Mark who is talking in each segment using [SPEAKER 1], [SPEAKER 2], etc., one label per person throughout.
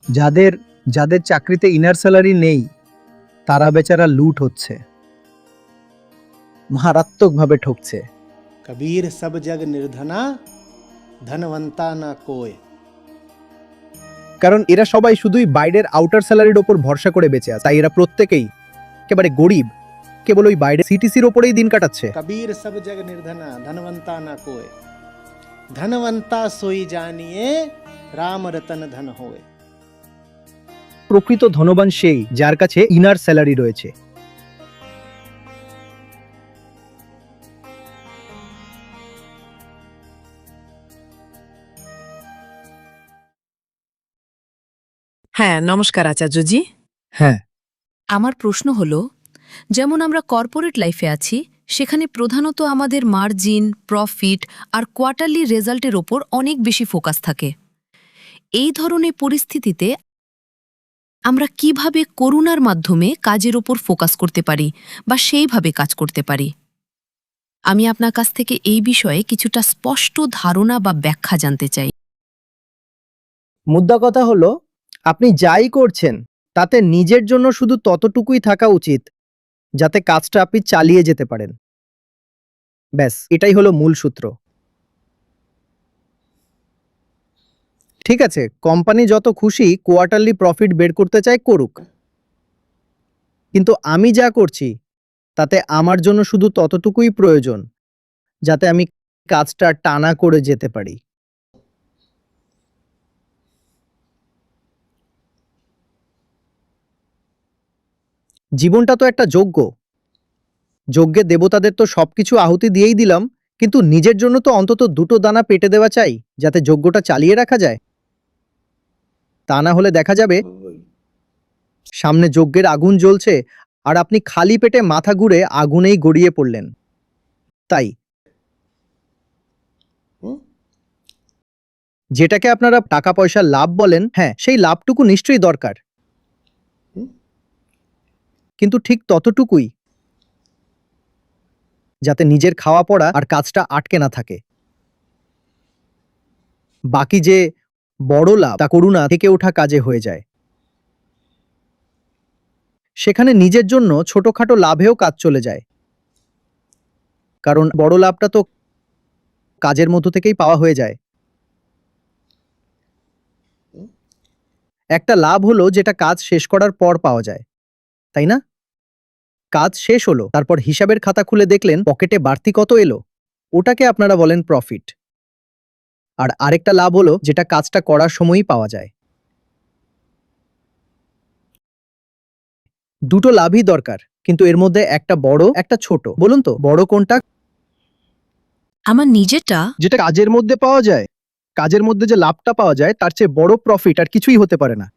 [SPEAKER 1] যাদের যাদের চাকরিতে ইনার স্যালারি নেই তারা বেচারা লুট হচ্ছে, মারাত্মকভাবে ঠকছে।
[SPEAKER 2] कबीर सब जग निर्धना धनवंता ना कोय।
[SPEAKER 1] কারণ এরা সবাই শুধুই বাইরের আউটার স্যালারির ওপর ভরসা করে বেঁচে আছে, তাই এরা প্রত্যেকেই একেবারে গরিব, কেবল ওই বাইরে সিটিসির ওপরেই দিন কাটাচ্ছে।
[SPEAKER 2] कबीर सब जग निर्धना धनवंता ना कोय, धनवंता सोई जानिए राम रतन धन होए।
[SPEAKER 1] প্রকৃত ধনবান সেই যার কাছে ইনার স্যালারি রয়েছে।
[SPEAKER 3] হ্যাঁ, নমস্কার আচার্যজি।
[SPEAKER 1] হ্যাঁ,
[SPEAKER 4] আমার প্রশ্ন হলো, যেমন আমরা কর্পোরেট লাইফে আছি, সেখানে প্রধানত আমাদের মার্জিন, প্রফিট আর কোয়ার্টারলি রেজাল্টের ওপর অনেক বেশি ফোকাস থাকে। এই ধরনের পরিস্থিতিতে আমরা কিভাবে করুণার মাধ্যমে কাজের ওপর ফোকাস করতে পারি বা সেইভাবে কাজ করতে পারি? আমি আপনার কাছ থেকে এই বিষয়ে কিছুটা স্পষ্ট ধারণা বা ব্যাখ্যা জানতে চাই।
[SPEAKER 1] মুদ্রা কথা হলো, আপনি যাই করছেন তাতে নিজের জন্য শুধু ততটুকুই থাকা উচিত যাতে কাজটা আপনি চালিয়ে যেতে পারেন। ব্যাস, এটাই হলো মূল সূত্র। ঠিক আছে, কোম্পানি যত খুশি কোয়ার্টারলি প্রফিট বের করতে চায় করুক, কিন্তু আমি যা করছি তাতে আমার জন্য শুধু ততটুকুই প্রয়োজন যাতে আমি কাজটা টানা করে যেতে পারি। জীবনটা তো একটা যজ্ঞ, যজ্ঞে দেবতাদের তো সবকিছু আহুতি দিয়েই দিলাম, কিন্তু নিজের জন্য তো অন্তত দুটো দানা পেটে দেওয়া চাই যাতে যজ্ঞটা চালিয়ে রাখা যায়। তা না হলে দেখা যাবে সামনে যজ্ঞের আগুন জ্বলছে আর আপনি খালি পেটে মাথা ঘুরে আগুনেই গড়িয়ে পড়লেন। তাই যেটাকে আপনারা টাকা পয়সা লাভ বলেন, হ্যাঁ সেই লাভটুকু নিশ্চয়ই দরকার, কিন্তু ঠিক ততটুকুই যাতে নিজের খাওয়া পড়া আর কাজটা আটকে না থাকে। বাকি যে বড় লাভ তা করুণা থেকে ওঠা কাজে হয়ে যায়। সেখানে নিজের জন্য ছোটখাটো লাভেও কাজ চলে যায়, কারণ বড় লাভটা তো কাজের মধ্য থেকেই পাওয়া হয়ে যায়। একটা লাভ হলো যেটা কাজ শেষ করার পর পাওয়া যায়, তাই না? কাজ শেষ হলো, তারপর হিসাবের খাতা খুলে দেখলেন পকেটে বাড়তি কত এলো, ওটাকে আপনারা বলেন প্রফিট। আর আরেকটা লাভ হলো যেটা কাজটা করার সময়ই পাওয়া যায়। দুটো লাভই দরকার, কিন্তু এর মধ্যে একটা বড় একটা ছোট। বলুন তো বড় কোনটা?
[SPEAKER 4] আমার নিজেরটা
[SPEAKER 1] যেটা কাজের মধ্যে পাওয়া যায়, কাজের মধ্যে যে লাভটা পাওয়া যায় তার চেয়ে বড় প্রফিট আর কিছুই হতে পারে না।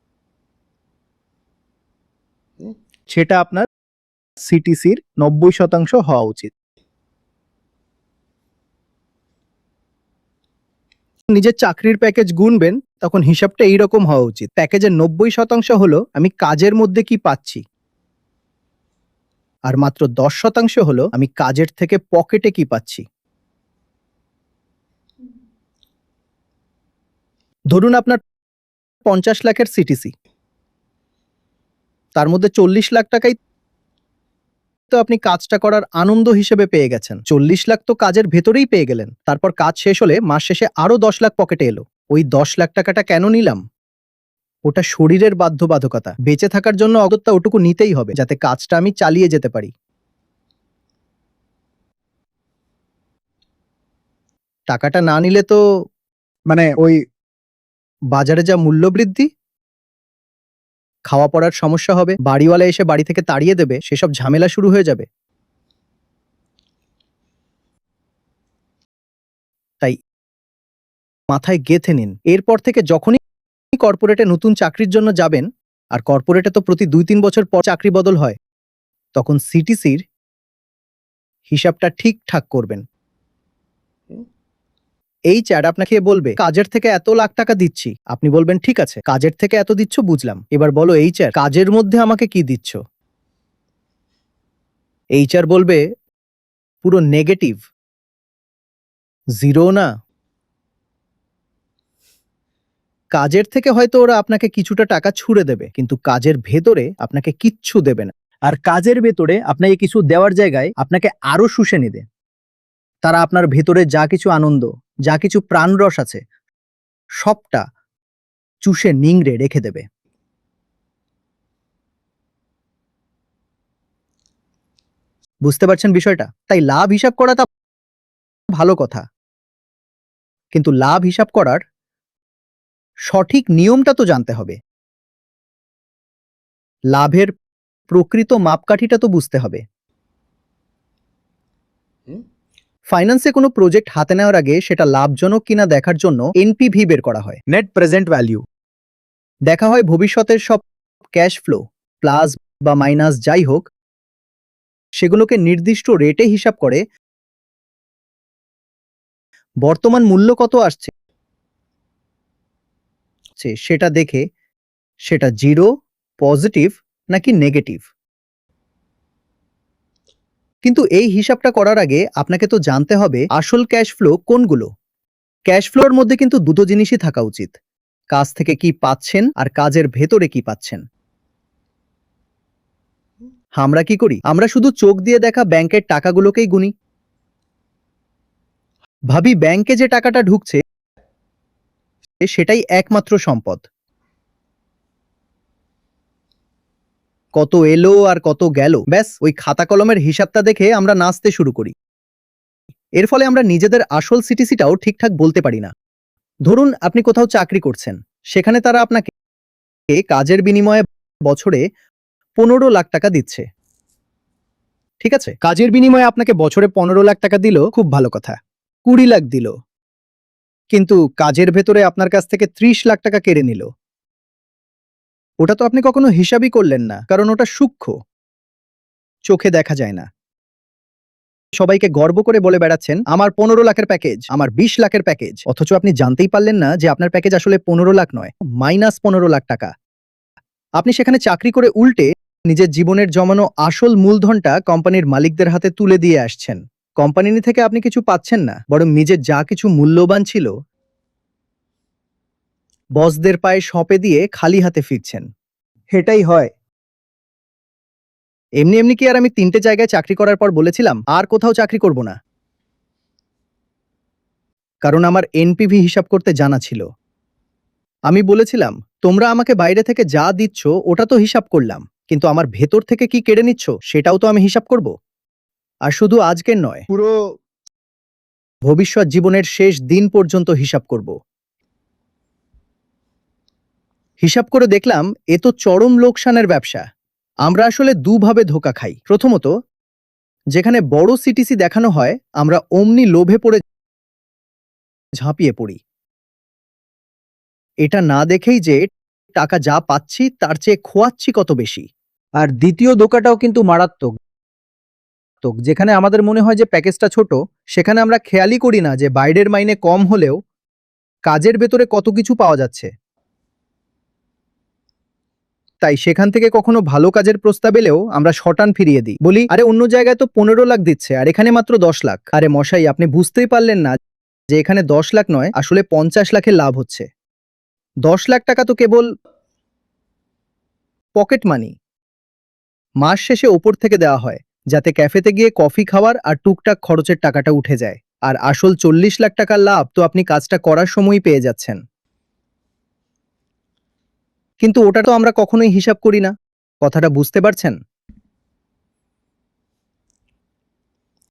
[SPEAKER 1] সেটা আপনার সিটিসির 90% হওয়া উচিত। নিজের চাকরির প্যাকেজ গুনবেন তখন হিসাবটা এইরকম হওয়া উচিত। প্যাকেজের 90% হলো আমি কাজের মধ্যে কি পাচ্ছি, আর মাত্র 10% হলো আমি কাজের থেকে পকেটে কি পাচ্ছি। ধরুন আপনার 50 লাখের সিটিসি, তার মধ্যে 40 লাখ টাকাই তো আপনি কাজটা করার আনন্দ হিসেবে পেয়ে গেছেন। 40 লাখ তো কাজের ভেতরেই পেয়ে গেলেন। তারপর কাজ শেষ হলে মাস শেষে আরো 10 লাখ পকেটে এলো। ওই 10 লাখ টাকাটা কেন নিলাম? ওটা শরীরের বাধ্যবাধকতা। বেঁচে থাকার জন্য অগত্যা ওটুকু নিতেই হবে যাতে কাজটা আমি চালিয়ে যেতে পারি। টাকাটা না নিলে তো মানে ওই বাজারে যা মূল্য বৃদ্ধি, খাওয়া পড়ার সমস্যা হবে, বাড়িওয়ালা এসে বাড়ি থেকে তাড়িয়ে দেবে, সেসব ঝামেলা শুরু হয়ে যাবে। তাই মাথায় গেঁথে নিন, এরপর থেকে যখনই কর্পোরেটে নতুন চাকরির জন্য যাবেন, আর কর্পোরেটে তো প্রতি 2-3 বছর পর চাকরি বদল হয়, তখন সিটিসির হিসাবটা ঠিকঠাক করবেন। এইচআর আপনাকে বলবে কাজের থেকে এত লাখ টাকা দিচ্ছি, আপনি বলবেন ঠিক আছে কাজের থেকে এত দিচ্ছ বুঝলাম, এবার বলো এইচআর কাজের মধ্যে আমাকে কি দিচ্ছ। এইচআর বলবে পুরো নেগেটিভ, জিরো না। কাজের থেকে হয়তো ওরা আপনাকে কিছুটা টাকা ছুড়ে দেবে, কিন্তু কাজের ভেতরে আপনাকে কিচ্ছু দেবে না। আর কাজের ভেতরে আপনাকে কিছু দেওয়ার জায়গায় আপনাকে আরো শুষে নিবে। তারা আপনার ভেতরে যা কিছু আনন্দ, যা কিছু প্রাণরস আছে, সবটা চুষে নিংড়ে রেখে দেবে। বুঝতে পারছেন বিষয়টা? তাই লাভ হিসাব করাটা ভালো কথা, কিন্তু লাভ হিসাব করার সঠিক নিয়মটা তো জানতে হবে। লাভের প্রকৃত মাপকাঠিটা তো বুঝতে হবে। ফাইন্যান্সে কোনো প্রজেক্ট হাতে নেওয়ার আগে সেটা লাভজনক কিনা দেখার জন্য এনপিভি বের করা হয়, নেট প্রেজেন্ট ভ্যালু। দেখা হয় ভবিষ্যতের সব ক্যাশ ফ্লো, প্লাস বা মাইনাস যাই হোক, সেগুলোকে নির্দিষ্ট রেটে হিসাব করে বর্তমান মূল্য কত আসছে সেটা দেখে সেটা জিরো, পজিটিভ নাকি নেগেটিভ। কিন্তু এই হিসাবটা করার আগে আপনাকে তো জানতে হবে আসল ক্যাশ ফ্লো কোনগুলো। ক্যাশ ফ্লোর মধ্যে কিন্তু দুটো জিনিসই থাকা উচিত, কাজ থেকে কি পাচ্ছেন আর কাজের ভেতরে কি পাচ্ছেন। আমরা কি করি? আমরা শুধু চোখ দিয়ে দেখা ব্যাংকের টাকাগুলোকেই গুনি, ভাবি ব্যাংকে যে টাকাটা ঢুকছে সেটাই একমাত্র সম্পদ। কত এলো আর কত গেল, ব্যাস ওই খাতা কলমের হিসাবটা দেখে আমরা নাচতে শুরু করি। এর ফলে আমরা নিজেদের আসল সিটিসিটাও ঠিকঠাক বলতে পারি না। ধরুন আপনি কোথাও চাকরি করছেন, সেখানে তারা আপনাকে কাজের বিনিময়ে বছরে 15 লাখ টাকা দিচ্ছে। ঠিক আছে, কাজের বিনিময়ে আপনাকে বছরে 15 লাখ টাকা দিল, খুব ভালো কথা। 20 লাখ দিল, কিন্তু কাজের ভেতরে আপনার কাছ থেকে 30 লাখ টাকা কেড়ে নিল। ওটা তো আপনি কখনো হিসাবই করলেন না, কারণ ওটা সূক্ষ্ম, চোখে দেখা যায় না। সবাইকে গর্ব করে বলে বেড়াচ্ছেন আমার 15 লাখের প্যাকেজ, আমার 20 লাখের প্যাকেজ, অথচ আপনি জানতেই পারলেন না যে আপনার প্যাকেজ আসলে 15 লাখ নয়, -15 লাখ টাকা। আপনি সেখানে চাকরি করে উল্টে নিজের জীবনের জমানো আসল মূলধনটা কোম্পানির মালিকদের হাতে তুলে দিয়ে আসছেন। কোম্পানি থেকে আপনি কিছু পাচ্ছেন না, বরং নিজের যা কিছু মূল্যবান ছিল বসদের পায়ে সঁপে দিয়ে খালি হাতে ফিরছেন। এটাই হয়। এমনি এমনি কি আর আমি 3টে জায়গায় চাকরি করার পর বলেছিলাম আর কোথাও চাকরি করব না? কারণ আমার এনপিভি হিসাব করতে জানা ছিল। আমি বলেছিলাম তোমরা আমাকে বাইরে থেকে যা দিচ্ছ ওটা তো হিসাব করলাম, কিন্তু আমার ভেতর থেকে কি কেড়ে নিচ্ছ সেটাও তো আমি হিসাব করব। আর শুধু আজকের নয়, পুরো ভবিষ্যৎ জীবনের শেষ দিন পর্যন্ত হিসাব করব। হিসাব করে দেখলাম এ তো চরম লোকসানের ব্যবসা। আমরা আসলে দুভাবে ধোঁকা খাই। প্রথমত, যেখানে বড় সিটিসি দেখানো হয় আমরা অমনি লোভে পড়ে ঝাঁপিয়ে পড়ি, এটা না দেখেই যে টাকা যা পাচ্ছি তার চেয়ে খোয়াচ্ছি কত বেশি। আর দ্বিতীয় ধোঁকাটাও কিন্তু মারাত্মক, যেখানে আমাদের মনে হয় যে প্যাকেজটা ছোট, সেখানে আমরা খেয়ালই করি না যে বাইরের মাইনে কম হলেও কাজের ভেতরে কত কিছু পাওয়া যাচ্ছে। তাই সেখান থেকে কখনো ভালো কাজের প্রস্তাব এলেও আমরা শটান ফিরিয়ে দিই, বলি আরে অন্য জায়গায় তো 15 লাখ দিচ্ছে আর এখানে মাত্র 10 লাখ। আরে মশাই, আপনি বুঝতেই পারলেন না যে এখানে 10 লাখ নয়, আসলে 50 লাখের লাভ হচ্ছে। 10 লাখ টাকা তো কেবল পকেট মানি, মাস শেষে ওপর থেকে দেওয়া হয় যাতে ক্যাফেতে গিয়ে কফি খাওয়ার আর টুকটাক খরচের টাকাটা উঠে যায়। আর আসল 40 লাখ টাকার লাভ তো আপনি কাজটা করার সময়ই পেয়ে যাচ্ছেন। কিন্তু ওটা তো আমরা কখনোই হিসাব করি না। কথাটা বুঝতে পারছেন?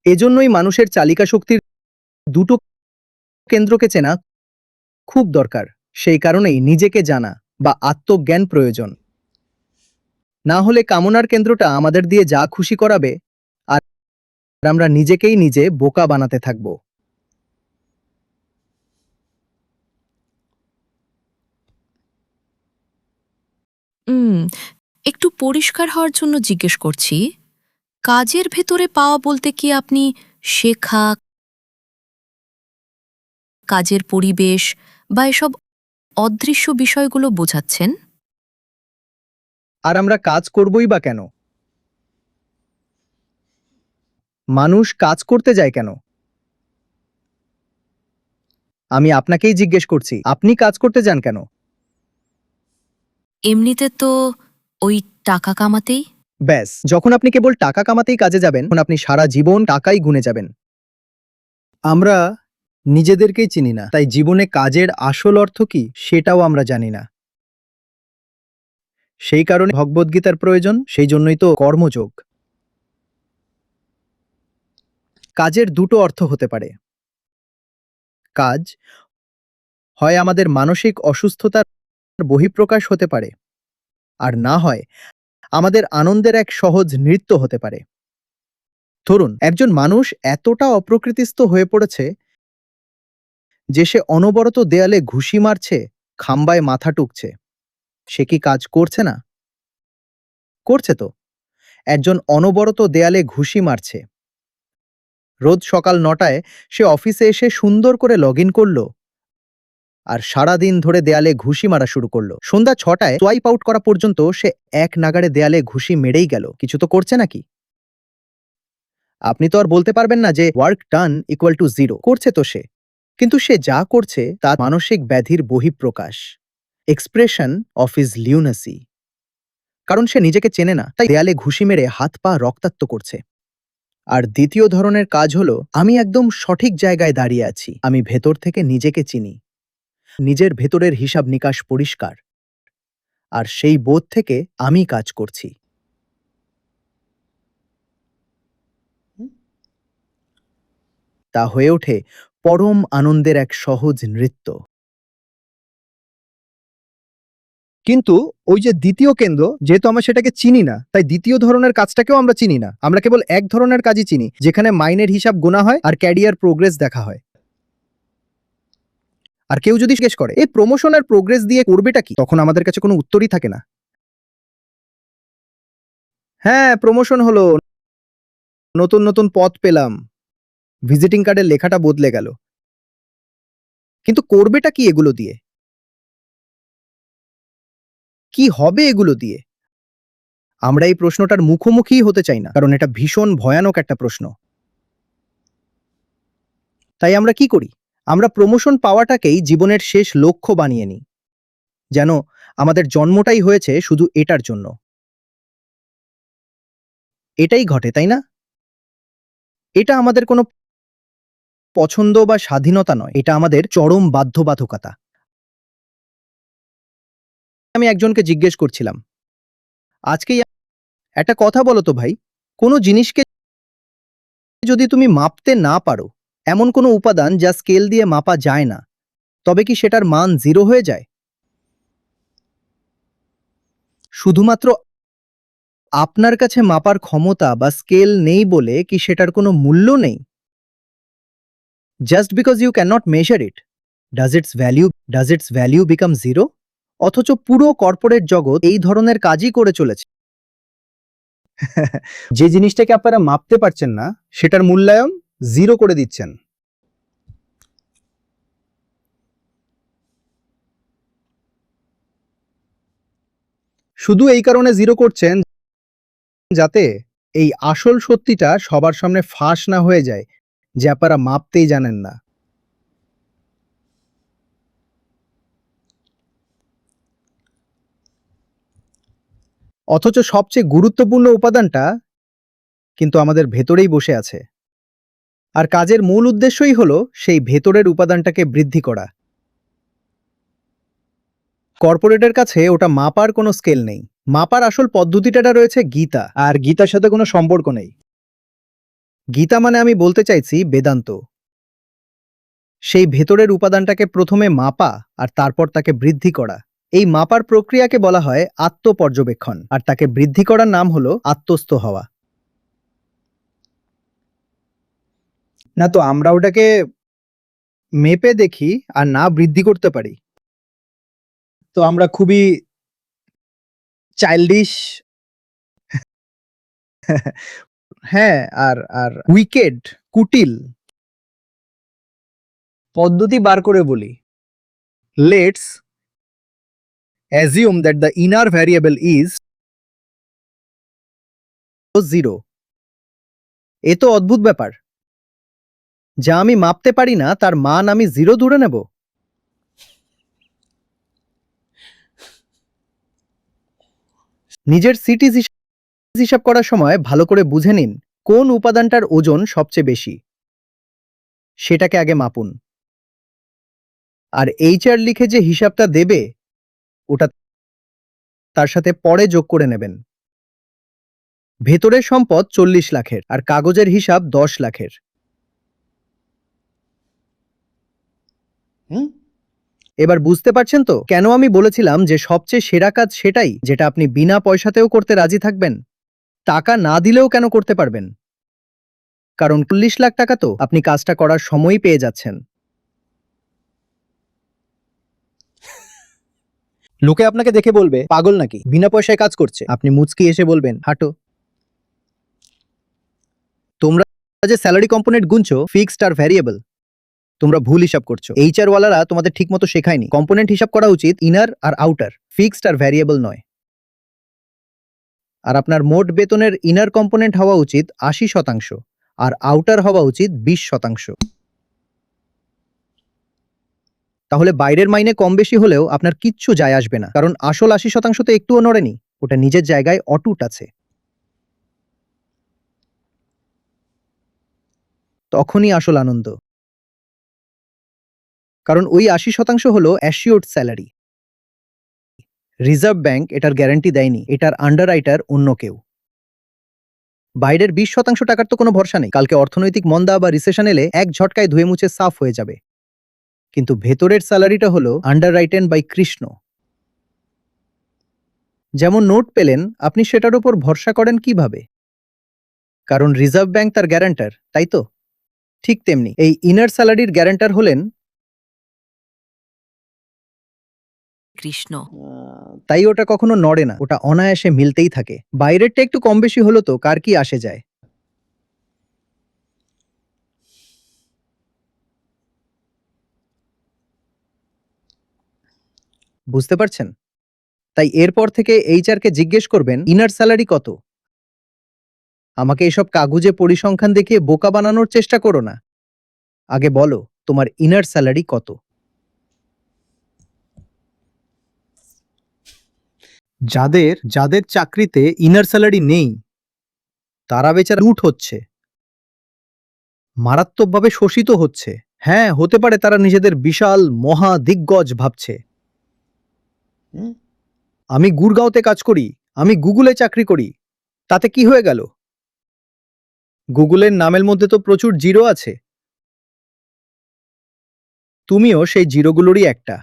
[SPEAKER 1] এজন্যই মানুষের চালিকা শক্তির দুটো কেন্দ্রকে চেনা খুব দরকার। সেই কারণেই নিজেকে জানা বা আত্মজ্ঞান প্রয়োজন। না হলে কামনার কেন্দ্রটা আমাদের দিয়ে যা খুশি করাবে আর আমরা নিজেকেই নিজে বোকা বানাতে থাকব।
[SPEAKER 4] হুম, একটু পরিষ্কার হওয়ার জন্য জিজ্ঞেস করছি, কাজের ভেতরে পাওয়া বলতে কি আপনি শেখা, কাজের পরিবেশ বা এসব অদৃশ্য বিষয়গুলো বোঝাচ্ছেন?
[SPEAKER 1] আর আমরা কাজ করবই বা কেন? মানুষ কাজ করতে যায় কেন? আমি আপনাকেই জিজ্ঞেস করছি, আপনি কাজ করতে যান কেন?
[SPEAKER 4] এমনিতে তো ওই টাকা কামাতেই।
[SPEAKER 1] ব্যাস, যখন আপনি কেবল টাকা কামাতেই কাজে যাবেন তখন আপনি সারা জীবন টাকাই গুনে যাবেন। আমরা নিজেদেরকেই চিনি না, তাই জীবনে কাজের আসল অর্থ কি সেটাও আমরা জানি না। সেই কারণে ভগবদ্গীতার প্রয়োজন, সেই জন্যই তো কর্মযোগ। কাজের দুটো অর্থ হতে পারে। কাজ হয় আমাদের মানসিক অসুস্থতার বহিঃপ্রকাশ হতে পারে, আর না হয় আমাদের আনন্দের এক সহজ নৃত্য হতে পারে। ধরুন, একজন মানুষ এতটা অপ্রকৃতিস্থ হয়ে পড়েছে যে সে অনবরত দেয়ালে ঘুষি মারছে, খাম্বায় মাথা টুকছে। সে কি কাজ করছে না? করছে তো। একজন অনবরত দেয়ালে ঘুষি মারছে। রোজ সকাল ৯টায় সে অফিসে এসে সুন্দর করে লগ ইন করলো, আর সারা দিন ধরে দেয়ালে ঘুষি মারা শুরু করলো। সন্ধ্যা ৬টায় সোয়াইপ আউট করা পর্যন্ত সে এক নাগাড়ে দেয়ালে ঘুষি মেরেই গেল। কিছু তো করছে নাকি? আপনি তো আর বলতে পারবেন না যে ওয়ার্ক ডান ইকুয়াল টু 0। করছে তো সে, কিন্তু সে যা করছে তা মানসিক ব্যাধির বহিঃপ্রকাশ, এক্সপ্রেশন অফ হিজ লিউনাসি। কারণ সে নিজেকে চেনে না, তাই দেয়ালে ঘুষি মেরে হাত পা রক্তাক্ত করছে। আর দ্বিতীয় ধরনের কাজ হলো, আমি একদম সঠিক জায়গায় দাঁড়িয়ে আছি, আমি ভেতর থেকে নিজেকে চিনি, নিজের ভেতরের হিসাব নিকাশ পরিষ্কার, আর সেই বোধ থেকে আমি কাজ করছি। তা হয়ে ওঠে পরম আনন্দের এক সহজ নৃত্য। কিন্তু ওই যে দ্বিতীয় কেন্দ্র, যেহেতু আমরা সেটাকে চিনি না, তাই দ্বিতীয় ধরনের কাজটাকেও আমরা চিনি না। আমরা কেবল এক ধরনের কাজই চিনি, যেখানে মাইনের হিসাব গোনা হয় আর ক্যারিয়ার প্রোগ্রেস দেখা হয়। আর কেউ যদি জিজ্ঞেস করে এই প্রমোশন আর প্রোগ্রেস দিয়ে করবেটা কি, তখন আমাদের কাছে কোনো উত্তরই থাকে না। হ্যাঁ, প্রমোশন হলো, নতুন নতুন পদ পেলাম, ভিজিটিং কার্ডের লেখাটা বদলে গেল, কিন্তু করবেটা কি এগুলো দিয়ে? কি হবে এগুলো দিয়ে? আমরা এই প্রশ্নটার মুখোমুখি হতে চাই না, কারণ এটা ভীষণ ভয়ানক একটা প্রশ্ন। তাই আমরা কি করি? আমরা প্রমোশন পাওয়াটাকেই জীবনের শেষ লক্ষ্য বানিয়ে নিই, যেন আমাদের জন্মটাই হয়েছে শুধু এটার জন্য। এটাই ঘটে, তাই না? এটা আমাদের কোনো পছন্দ বা স্বাধীনতা নয়, এটা আমাদের চরম বাধ্যবাধকতা। আমি একজনকে জিজ্ঞেস করছিলাম, আজকেই একটা কথা বলো তো ভাই, কোনো জিনিসকে যদি তুমি মাপতে না পারো, এমন কোনো উপাদান যা স্কেল দিয়ে মাপা যায় না, তবে কি সেটার মান 0 হয়ে যায়? শুধুমাত্র আপনার কাছে মাপার ক্ষমতা বা স্কেল নেই বলে কি সেটার কোনো মূল্য নেই? Just because you can not measure it, does its value become 0? অথচ পুরো কর্পোরেট জগৎ এই ধরনের কাজই করে চলেছে। যে জিনিসটাকে আপনারা মাপতে পারছেন না, সেটার মূল্যায়ন 0 করে দিচ্ছেন। শুধু এই কারণে 0 করছেন যাতে এই আসল সত্যিটা সবার সামনে ফাঁস না হয়ে যায় যে আপনারা মাপতেই জানেন না। অথচ সবচেয়ে গুরুত্বপূর্ণ উপাদানটা কিন্তু আমাদের ভেতরেই বসে আছে। আর কাজের মূল উদ্দেশ্যই হলো সেই ভেতরের উপাদানটাকে বৃদ্ধি করা। কর্পোরেটের কাছে ওটা মাপার কোনো স্কেল নেই। মাপার আসল পদ্ধতিটা রয়েছে গীতা, আর গীতার সাথে কোনো সম্পর্ক নেই। গীতা মানে আমি বলতে চাইছি বেদান্ত। সেই ভেতরের উপাদানটাকে প্রথমে মাপা আর তারপর তাকে বৃদ্ধি করা। এই মাপার প্রক্রিয়াকে বলা হয় আত্মপর্যবেক্ষণ, আর তাকে বৃদ্ধি করার নাম হলো আত্মস্থ হওয়া। না তো আমরা ওটাকে মেপে দেখি আর না বৃদ্ধি করতে পারি, তো আমরা খুবই চাইল্ডিশ, হ্যাঁ, আর আর উইকেড, কুটিল পদ্ধতি বার করে বলি, let's assume that the inner variable is 0। এ তো অদ্ভুত ব্যাপার, যা আমি মাপতে পারি না তার মান আমি 0 ধরে নেব। নিজের সিটিজ হিসাব করার সময় ভালো করে বুঝে নিন কোন উপাদানটার ওজন সবচেয়ে বেশি, সেটাকে আগে মাপুন। আর এইচআর লিখে যে হিসাবটা দেবে ওটা তার সাথে পরে যোগ করে নেবেন। ভেতরের সম্পদ 40 লাখের আর কাগজের হিসাব 10 লাখের।
[SPEAKER 2] হুম?
[SPEAKER 1] এবার বুঝতে পারছেন তো কেন আমি বলেছিলাম যে সবচেয়ে সেরা কাজ সেটাই যেটা আপনি বিনা পয়সাতেও করতে রাজি থাকবেন? টাকা না দিলেও কেন করতে পারবেন? কারণ 40 লাখ টাকা তো আপনি কাজটা করার সময়ই পেয়ে যাচ্ছেন। লোকে আপনাকে দেখে বলবে পাগল নাকি, বিনা পয়সায় কাজ করছে। আপনি মুচকি এসে বলবেন হাঁটো। তোমরা যে স্যালারি কম্পোনেন্ট গুনছো ফিক্সড আর ভ্যারিয়েবল, তোমরা ভুল হিসাব করছো। এইচআর ওয়ালারা তোমাদের ঠিকমতো শেখায়নি। কম্পোনেন্ট হিসাব করা উচিত ইনার আর আউটার, ফিক্সড আর ভ্যারিয়েবল নয়। আর আপনার মোট বেতনের ইনার কম্পোনেন্ট হওয়া উচিত 80% আর আউটার হওয়া উচিত 20%। তাহলে বাইরের মাইনে কম বেশি হলেও আপনার কিচ্ছু যায় আসবে না, কারণ আসল 80% তো একটুও নড়েনি, ওটা নিজের জায়গায় অটুট আছে। তখনই আসল আনন্দ, কারণ ওই 80% হলো অ্যাসিওর্ড স্যালারি। রিজার্ভ ব্যাংক এটার গ্যারান্টি দেয়নি, এটার আন্ডাররাইটার অন্য কেউ। বাইরের 20% টাকার তো কোনো ভরসা নেই, কালকে অর্থনৈতিক মন্দা বা রিসেশন এলে এক ঝটকায় ধুয়ে মুছে সাফ হয়ে যাবে। কিন্তু ভেতরের স্যালারিটা হলো আন্ডাররাইটেন বাই কৃষ্ণ। যেমন নোট পেলেন, আপনি সেটার উপর ভরসা করেন কিভাবে? কারণ রিজার্ভ ব্যাংক তার গ্যারান্টার, তাই তো? ঠিক তেমনি এই ইনার স্যালারির গ্যারান্টার হলেন,
[SPEAKER 4] কৃষ্ণ।
[SPEAKER 1] তাই ওটা কখনো নড়ে না, ওটা অনায়াসে মিলতেই থাকে। বাইরেরটা একটু কম বেশি হলো তো কার কি আসে যায়? বুঝতে পারছেন? তাই এরপর থেকে এইচআর কে জিজ্ঞেস করবেন ইনার স্যালারি কত। আমাকে এসব কাগুজে পরিসংখ্যান দেখিয়ে বোকা বানানোর চেষ্টা করো না। আগে বলো তোমার ইনার স্যালারি কত। যাদের যাদের চাকরিতে ইনার স্যালারি নেই তারা বেচারা লুট হচ্ছে, মারাত্মকভাবে শোষিত হচ্ছে। হ্যাঁ, হতে পারে তারা নিজেদের বিশাল মহা দিগ্গজ ভাবছে।
[SPEAKER 2] হুম?
[SPEAKER 1] আমি গুরগাঁওতে কাজ করি, আমি গুগলে চাকরি করি, তাতে কি হয়ে গেল? গুগলের নামের মধ্যে তো প্রচুর জিরো আছে। তুমিও সেই জিরোগুলোরই একটা।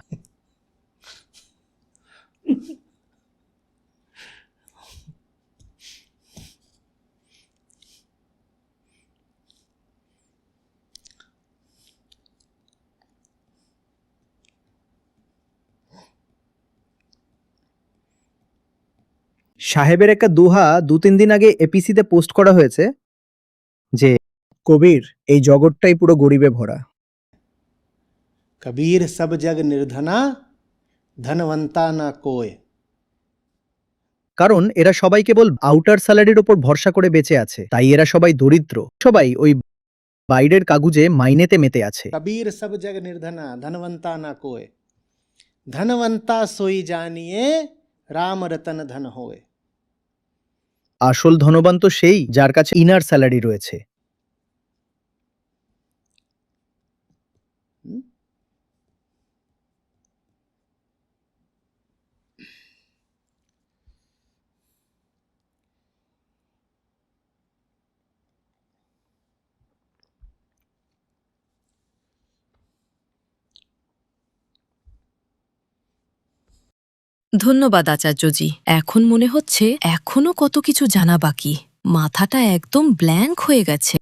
[SPEAKER 1] সাহেবের একটা দোহা 2-3 দিন আগে এপিসিতে পোস্ট করা হয়েছে যে কবির, এই জগৎটাই পুরো গরিবে ভরা।
[SPEAKER 2] कबीर सब जग निर्धना धनवंता ना कोय।
[SPEAKER 1] কারণ এরা সবাই কেবল আউটার স্যালারির উপর ভরসা করে বেঁচে আছে, তাই এরা সবাই দরিদ্র। সবাই ওই বাইরের কাগুজে মাইনেতে মেতে আছে।
[SPEAKER 2] कबीर सब जग निर्धना धनवंता ना कोय। धनवंता सोई जानिए राम रतन धन होए।
[SPEAKER 1] আসল ধনবান তো সেই যার কাছে ইনার স্যালারি রয়েছে।
[SPEAKER 2] হুম?
[SPEAKER 4] ধন্যবাদ আচার্যজি। এখন মনে হচ্ছে এখনো কত কিছু জানা বাকি। মাথাটা একদম ব্ল্যাঙ্ক হয়ে গেছে।